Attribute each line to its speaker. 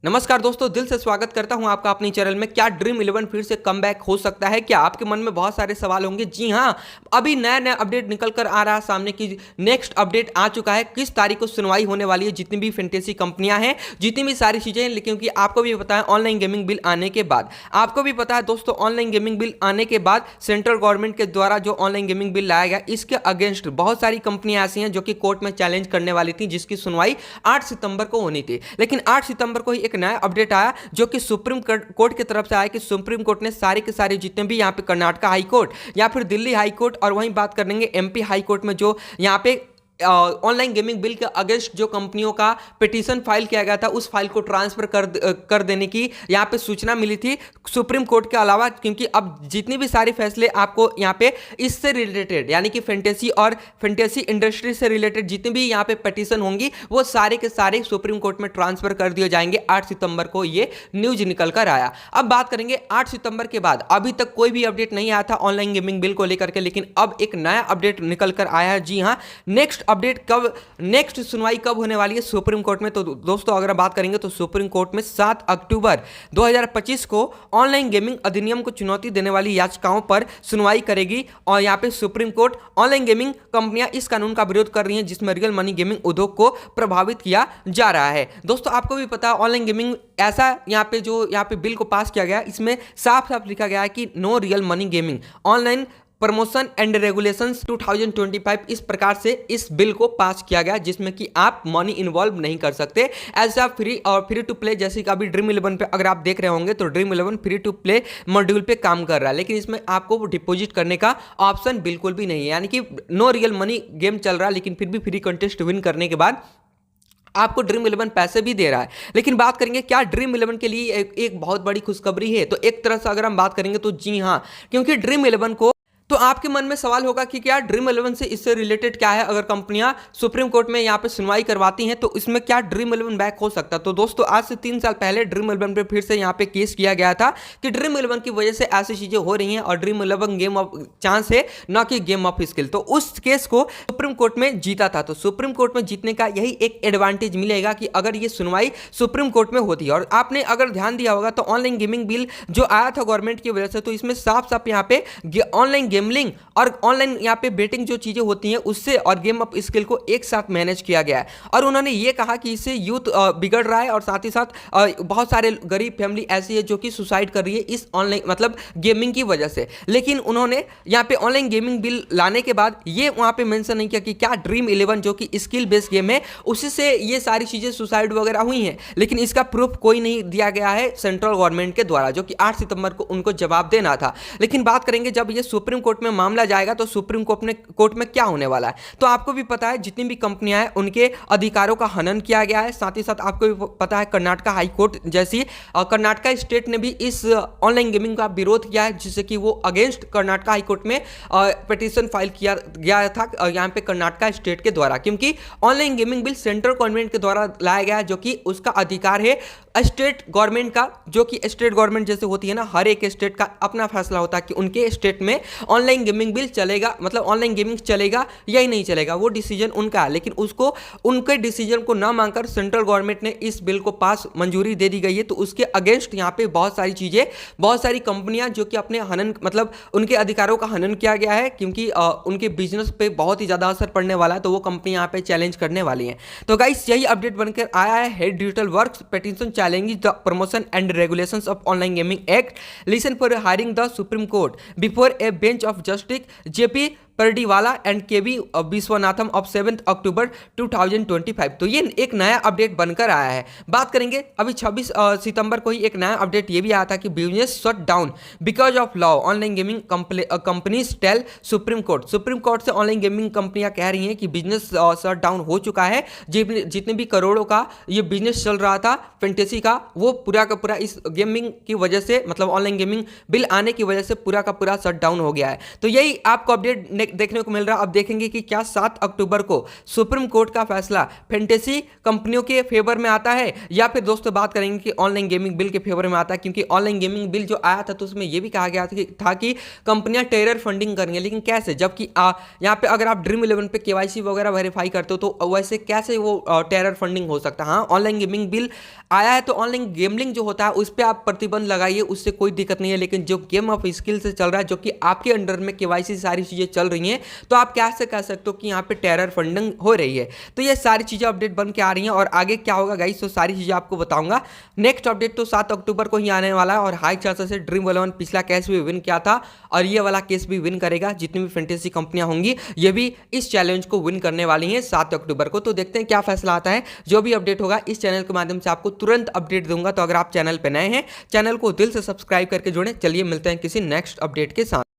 Speaker 1: नमस्कार दोस्तों, दिल से स्वागत करता हूं आपका अपनी चैनल में। क्या ड्रीम 11 फिर से कमबैक हो सकता है? क्या आपके मन में बहुत सारे सवाल होंगे। जी हां, अभी नया नया अपडेट निकल कर आ रहा है सामने की। नेक्स्ट अपडेट आ चुका है। किस तारीख को सुनवाई होने वाली है, जितनी भी फैंटेसी कंपनियां हैं, जितनी भी सारी चीजें हैं। क्योंकि आपको भी पता है ऑनलाइन गेमिंग बिल आने के बाद, आपको भी पता है दोस्तों, ऑनलाइन गेमिंग बिल आने के बाद सेंट्रल गवर्नमेंट के द्वारा जो ऑनलाइन गेमिंग बिल लाया गया, इसके अगेंस्ट बहुत सारी कंपनियां ऐसी हैं जो कि कोर्ट में चैलेंज करने वाली थी, जिसकी सुनवाई 8 सितंबर को होनी थी। लेकिन 8 सितंबर को ही एक नया अपडेट आया जो कि सुप्रीम कोर्ट की तरफ से आया कि सुप्रीम कोर्ट ने सारे के सारे जितने भी यहां पे कर्नाटका हाई कोर्ट या फिर दिल्ली हाई कोर्ट और वहीं बात करेंगे एमपी हाई कोर्ट में जो यहां पे ऑनलाइन गेमिंग बिल के अगेंस्ट जो कंपनियों का पिटीशन फाइल किया गया था, उस फाइल को ट्रांसफर कर देने की यहां पे सूचना मिली थी सुप्रीम कोर्ट के अलावा। क्योंकि अब जितनी भी सारे फैसले आपको यहां पे इससे रिलेटेड, यानी कि फैंटेसी और फैंटेसी इंडस्ट्री से रिलेटेड जितनी भी यहां पे पिटीशन होंगी, वो सारे के सारे सुप्रीम कोर्ट में ट्रांसफर कर दिए जाएंगे। 8 सितंबर को ये न्यूज निकल कर आया। अब बात करेंगे 8 सितंबर के बाद। अभी तक कोई भी अपडेट नहीं आया था ऑनलाइन गेमिंग बिल को लेकर के, लेकिन अब एक नया अपडेट निकल कर आया है। जी हां, नेक्स्ट अपडेट कब, नेक्स्ट सुनवाई कब होने वाली है सुप्रीम कोर्ट में? तो दोस्तों अगर बात करेंगे तो सुप्रीम कोर्ट में 7 अक्टूबर 2025 को ऑनलाइन गेमिंग अधिनियम को चुनौती देने वाली याचिकाओं पर सुनवाई करेगी। और यहां पे सुप्रीम कोर्ट ऑनलाइन गेमिंग कंपनियां इस कानून का विरोध कर रही हैं जिसमें रियल मनी गेमिंग उद्योग को प्रभावित किया जा रहा है। दोस्तों आपको भी पता है ऑनलाइन गेमिंग ऐसा यहां पे बिल को पास किया गया, इसमें साफ साफ लिखा गया है कि no real money gaming online promotion and regulations 2025, इस प्रकार से इस बिल को पास किया गया जिसमें कि आप मनी इन्वॉल्व नहीं कर सकते। ऐसा फ्री और फ्री टू प्ले, जैसे कि अभी ड्रीम 11 पे अगर आप देख रहे होंगे तो dream 11 free to play module पे काम कर रहा है, लेकिन इसमें आपको डिपॉजिट करने का ऑप्शन बिल्कुल भी नहीं है। यानी कि नो रियल मनी गेम चल रहा है, लेकिन फिर भी फ्री कंटेस्ट विन करने के बाद आपको ड्रीम 11 पैसे भी दे रहा है। लेकिन बात करेंगे क्या ड्रीम 11 के लिए एक बहुत बड़ी खुशखबरी है? तो एक तरह से अगर हम बात करेंगे तो जी हाँ, क्योंकि ड्रीम 11 को, तो आपके मन में सवाल होगा कि क्या ड्रीम 11 से इससे रिलेटेड क्या है? अगर कंपनियां सुप्रीम कोर्ट में यहां पे सुनवाई करवाती हैं तो इसमें क्या ड्रीम 11 बैक हो सकता? तो दोस्तों आज से 3 साल पहले ड्रीम 11 पे फिर से यहां पे केस किया गया था कि ड्रीम 11 की वजह से ऐसी चीजें हो रही हैं और ड्रीम 11 गेम ऑफ चांस है, ना कि गेम ऑफ स्किल। तो उस केस को सुप्रीम कोर्ट में जीता था। तो सुप्रीम कोर्ट में जीतने का यही एक एडवांटेज मिलेगा कि अगर ये सुनवाई सुप्रीम कोर्ट में होती है। और आपने अगर ध्यान दिया होगा तो ऑनलाइन गेमिंग बिल जो आया था गवर्नमेंट की वजह से, तो इसमें साफ साफ यहाँ पे ऑनलाइन गेमलिंग और ऑनलाइन यहाँ पे बेटिंग जो चीजें होती हैं उससे और गेम ऑफ स्किल को एक साथ मैनेज किया गया है। और उन्होंने ये कहा कि इससे यूथ बिगड़ रहा है और साथ ही साथ बहुत सारे गरीब फैमिली ऐसी है जो कि सुसाइड कर रही है इस ऑनलाइन मतलब गेमिंग की वजह से। लेकिन उन्होंने यहाँ पे ऑनलाइन गेमिंग बिल लाने के बाद ये वहाँ पे मेंशन नहीं किया कि क्या ड्रीम 11 जो कि स्किल बेस्ड गेम है उसी से ये सारी चीजें सुसाइड वगैरह हुई हैं। लेकिन इसका प्रूफ कोई नहीं दिया गया है सेंट्रल गवर्नमेंट के द्वारा, जो कि 8 सितंबर को उनको जवाब देना था। लेकिन बात करेंगे जब ये सुप्रीम कोर्ट में मामला जाएगा तो सुप्रीम कोर्ट में क्या होने वाला है? तो आपको भी पता है जितनी भी कंपनियां हैं उनके अधिकारों का हनन किया गया है। साथ ही साथ आपको भी पता है कर्नाटका हाई कोर्ट जैसी कर्नाटका स्टेट ने भी इस ऑनलाइन गेमिंग का विरोध किया है, जिससे कि वो अगेंस्ट कर्नाटका हाई कोर्ट में पिटीशन फाइल किया गया था यहां पे कर्नाटका स्टेट के द्वारा। क्योंकि online gaming bill central government के द्वारा लाया गया है, जो कि उसका अधिकार है स्टेट गवर्नमेंट का, जो कि स्टेट गवर्नमेंट जैसे होती है ना, हर एक स्टेट का अपना फैसला होता है कि उनके स्टेट में ऑनलाइन गेमिंग बिल चलेगा, मतलब ऑनलाइन गेमिंग चलेगा या ही नहीं चलेगा, वो डिसीजन उनका है। लेकिन उसको, उनके डिसीजन को ना मानकर सेंट्रल गवर्नमेंट ने इस बिल को पास मंजूरी दे दी गई है। तो उसके अगेंस्ट यहाँ पे बहुत सारी चीजें, बहुत सारी कंपनियां जो कि अपने हनन मतलब उनके अधिकारों का हनन किया गया है, क्योंकि उनके बिजनेस पे बहुत ही ज्यादा असर पड़ने वाला है, तो वो कंपनी यहाँ पे चैलेंज करने वाली है। तो गाइस यही अपडेट बनकर आया है। Head digital works petition challenge the promotion and regulations of online gaming act, listed for hearing the Supreme Court before a bench of Justice JP Pardiwala and KV Viswanathan of 7 October 2025। तो ये एक नया update बनकर आया है। बात करेंगे अभी 26 सितंबर को ही एक नया अपडेट ये भी आया था कि business shut down because of law online gaming companies tell supreme court. Supreme court से ऑनलाइन गेमिंग कंपनियां कह रही हैं कि बिजनेस शट डाउन हो चुका है। जितने भी करोड़ों का ये बिजनेस चल रहा था फैंटेसी का, वो पूरा का पूरा इस गेमिंग की वजह से, मतलब ऑनलाइन गेमिंग बिल आने की वजह से पूरा का पूरा शट डाउन हो गया है। तो यही आपको अपडेट देखने को मिल रहा है। अब देखेंगे कि क्या 7 अक्टूबर को सुप्रीम कोर्ट का फैसला फैंटेसी कंपनियों के फेवर में आता है या फिर दोस्तों बात करेंगे कि ऑनलाइन गेमिंग बिल के फेवर में आता है, क्योंकि ऑनलाइन गेमिंग बिल जो आया था तो उसमें यह भी कहा गया था कि कंपनियां टेरर फंडिंग करेंगे, लेकिन कैसे, जबकि यहाँ पे अगर आप ड्रीम 11 पे केवाईसी वगैरह वेरीफाई करते हो तो वैसे कैसे वो टेरर फंडिंग हो सकता है। हाँ, ऑनलाइन गेमिंग बिल आया है तो ऑनलाइन गेमलिंग जो होता है उस पर आप प्रतिबंध लगाइए, उससे कोई दिक्कत नहीं है, लेकिन जो गेम ऑफ स्किल से चल रहा है, जो कि आपके अंडर में केवाईसी सारी चीजें चल रही हैं, तो आप कैसे कह सकते हो कि यहाँ पे टेरर फंडिंग हो रही है। तो ये सारी चीजें अपडेट बन के आ रही हैं और आगे क्या होगा गाइस, तो सारी चीजें आपको बताऊंगा। नेक्स्ट अपडेट तो 7 अक्टूबर को ही आने वाला है और हाई चांसेस से ड्रीम 11 पिछला केस भी विन किया था और ये वाला केस भी विन करेगा। जितनी भी फैंटेसी कंपनियां होंगी ये भी इस चैलेंज को विन करने वाली हैं 7 अक्टूबर को। तो देखते हैं क्या फैसला आता है। जो भी अपडेट होगा इस चैनल के माध्यम से आपको तुरंत अपडेट दूंगा। तो अगर आप चैनल पर नए हैं, चैनल को दिल से सब्सक्राइब करके जुड़े। चलिए मिलते हैं किसी नेक्स्ट अपडेट के साथ।